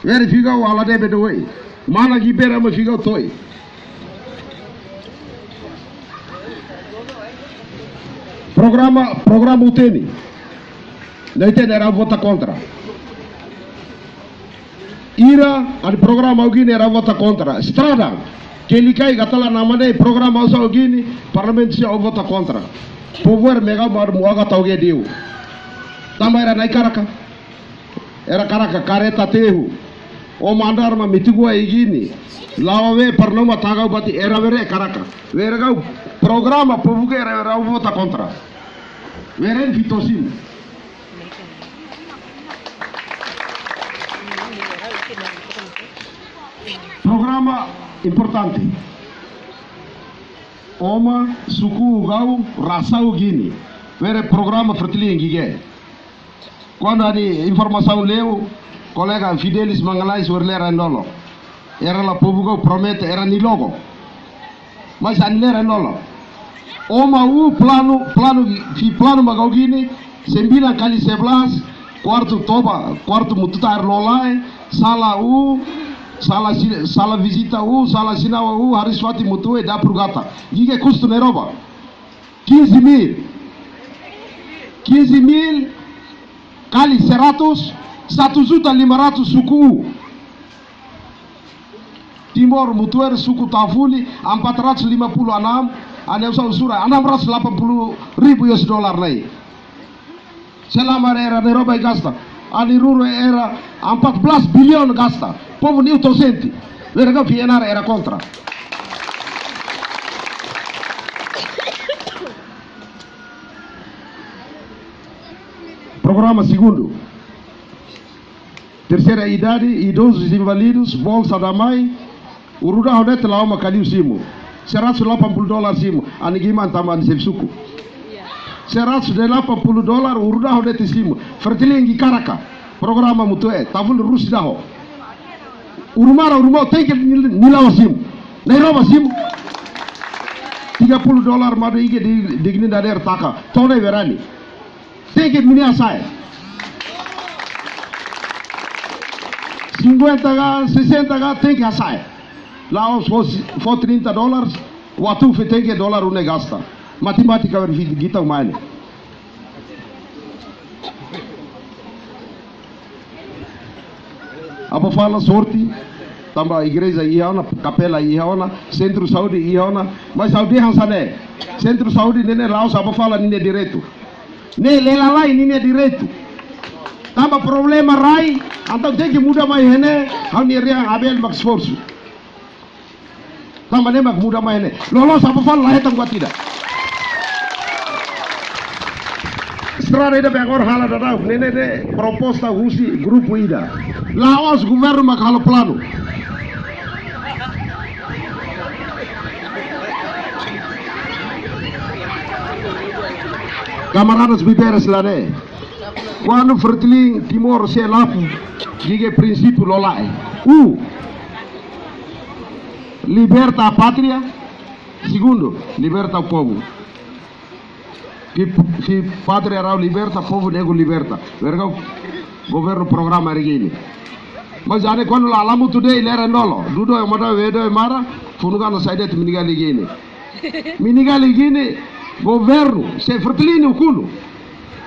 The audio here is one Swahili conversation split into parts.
Vere figa wala de bedoi. Mana gibera ma figa toi. Programa uteni. Naite era vota contra. Ira al programa ugini era vota contra. Strada que ele cai gatala namane programa usa ugini parlamento se vota contra. Power mega mar muaga tauge diu. Tama era nai karaka. Era karaka kareta tehu. O mandar ma mitigua igini. Lawe parnoma tagau bati era vere karaka. Vere gau programa povuge era vota contra. Vere fitosim. Programa importante. Oma suku gau rasau gini. Vere programa fertili ngige. Quando ani informação leu, colega Fidelis Mangalais Orlera Nolo. Era la povo promete era ni logo. Mas anilera Nolo. Oma plano magogini, sembila kali 11, quarto mututar lolai, sala visita sala sinawa hariswati mutue da prugata. Giga custo neroba. 15.000 kali 100, 1.500 suku. Timor mutuer suku tafuli 456, aneusa usura 680.000 US dollar nai. Selama era neroba gasta. Aniruru era 14 bilhões gasta. Povo Newton senti. Verga Fienara era contra. Programa segundo. Terceira idade, idosos invalidos, bolsa da mãe. Uruda honet lá uma caliu simo. $180 simo. Anigima antaman sevsuku. $180 uruda honet simo. Fertilingi karaka. Programa mutue. Tavul rusi daho. Urumau tem que nilawa simo. Nairoba simo. $30 madu ige digni dader taka. Tone verani. Tem que mini asai. 50 60 tem que asai. Lá os for $30, o atu tem que dólar une gasta. Matemática ver gita umane. Apa fala sorte, tamba igreja ihaona, capela ihaona, centro saúde ihaona, mas saúde hansane. Centro saúde nene laos apa fala nene direito. Ne lela lai nene direito. Tamba problema rai, então tem que mudar mais hene, hauni ria abel max force. Tamba ne mak muda mai hene. Lolos apa fala lah etam guatida. Strada ida bagor hala dada nene de proposta husi grupo ida. Laos governo mak halo plano. Camaradas biberes lá né. Quando Fertilim Timor se lapu, diga princípio lolai. Liberta a pátria. Segundo, liberta o povo. Se pátria era liberta, povo nego liberta. Verga governo programa regini. Mas ane quando lá lamu today ele era nolo. Dudo é mada vedo é mara, funuga no saidet minigali gini. Minigali gini governo se Fertilim o culo.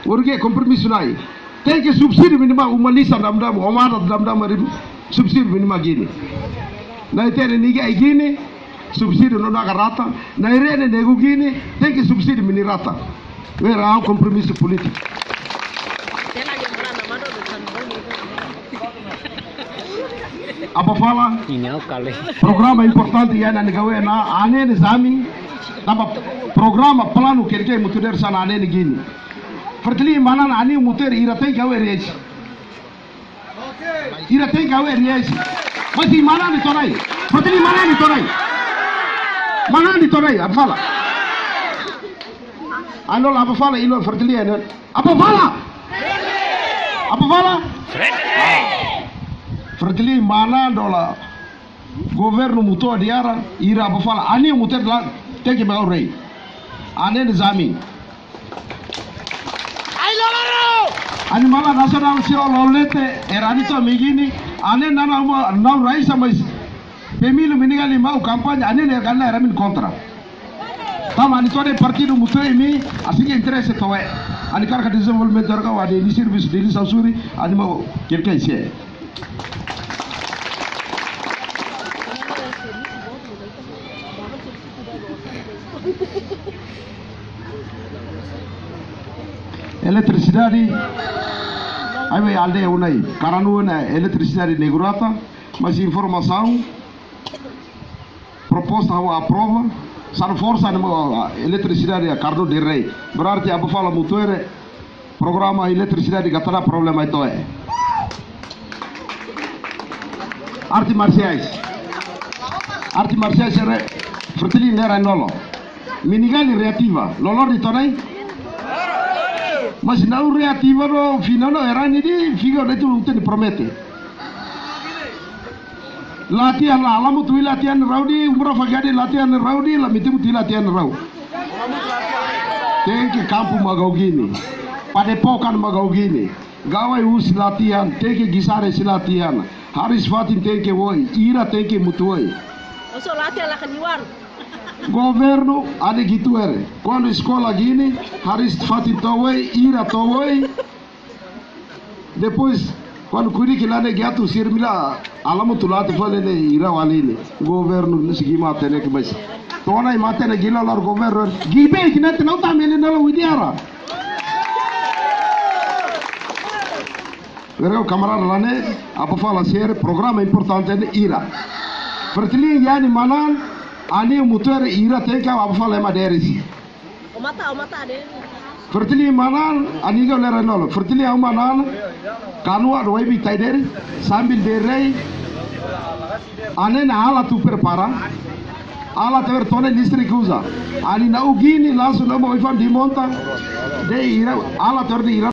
Porque compromisso nai. Tem que subsídio minimal uma lista dam omada dam subsídio minimal gini. Na itene niga gini subsídio não na garata, na irene nego gini tem que subsídio mini rata. Vera um compromisso político. Apa fala? Programa importante ya na negawe na ane exame, tamba programa plano que ele mutuder sana ane gini. Fertilim mana na ani muter ira tem gawe reis. Ira tem gawe reis. Mas di mana ni torai? Fertilim mana ni torai? Mana ni torai? Apa fala? Ano apa fala ilo Fertilim? Apa fala? Apa fala? Fertilim mana dola governo muto diara ira apa fala? Ani muter la tem que gawe rei. Ane exame. Animala nasional si ololete eranito migini ane nana na raisa mais pemilu minigali mau kampanye ane ne ganna ramin kontra tama ani tode partido mutoimi asige interesse towe ani karka desenvolvement dorga wade ni service de lisansuri ani ma quelqu'un ici eletricidade aí aldeia unai Caranuana eletricidade negurata mas informação proposta ao aprova sar força na eletricidade a Cardo de Rei berarti abu fala mutuere programa eletricidade gatara problema itu arti marciais era fratelli nera nolo minigali reativa lolor di tonai mas não reativa no final era ni di figo de tu te promete latihan la alamu tu latihan raudi umra fagade latihan raudi la mitu tu latihan rau teke campo magaugini padepokan magaugini gawai us latihan teke gisare silatihan haris fatin teke woi ira teke mutuoi oso latihan la kaniwan governo ada gitu ere quando escola gini haris fatin towoi ira towoi depois quando kuri kilane gato sirmila alamu tulati falene ira walene governo sigi matene ke bas tona matene gila lor governo gibe kinat não tá mele na widiara verão camarada lane apa fala ser programa importante de ira fertili yani manan ani mutere ira tenka apa fala maderisi o mata de fertili manan ani go lera nolo fertili au manan kanua do ebi taideri sambil derei anena ala tu prepara ala ter tone listri kuza ani na ugini lasu na mo ifam di monta de ira ala ter di ira